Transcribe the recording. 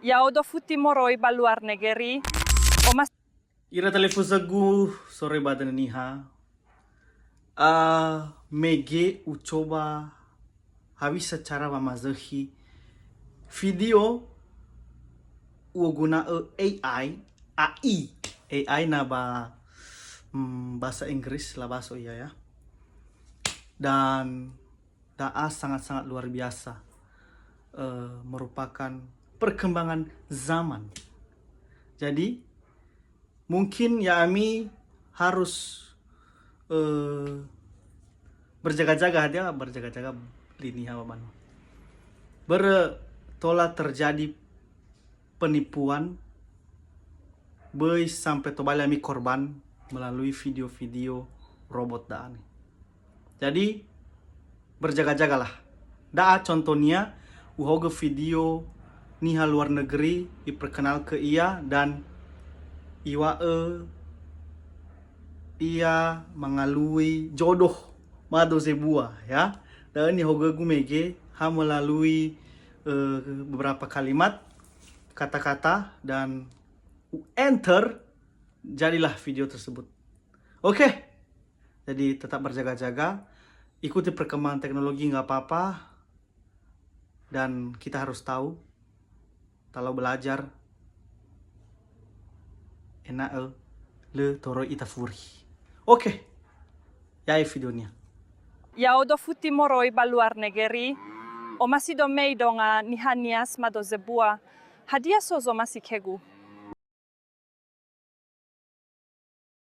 Ya udah futi moroi ba luar negeri. O mas Ira telefusagu sore badan niha. Mege ucoba habis secara mamazahi video guna AI na bahasa Inggris lah bahasa iya ya. Dan da'a sangat-sangat luar biasa, merupakan perkembangan zaman. Jadi mungkin ya Ami harus berjaga-jaga dia berjaga-jaga lini hawaman. Bertola terjadi penipuan sampai tobali Ami korban melalui video-video robot daan. Jadi berjaga-jagalah. Daa contohnya uhoge video niha luar negeri diperkenal ke ia dan ia mengalui jodoh mado zebua ya. Dan ini hoge gumege melalui beberapa kalimat kata-kata dan enter jadilah video tersebut. Oke. Jadi tetap berjaga-jaga, ikuti perkembangan teknologi nggak apa-apa, dan kita harus tahu kalau belajar enak le toro itafuri. Oke, ya videonya. ya udah futi moroi ba luar negeri. O masih do mei donga nihanias mado zebua. Hadia sozo masih kegu.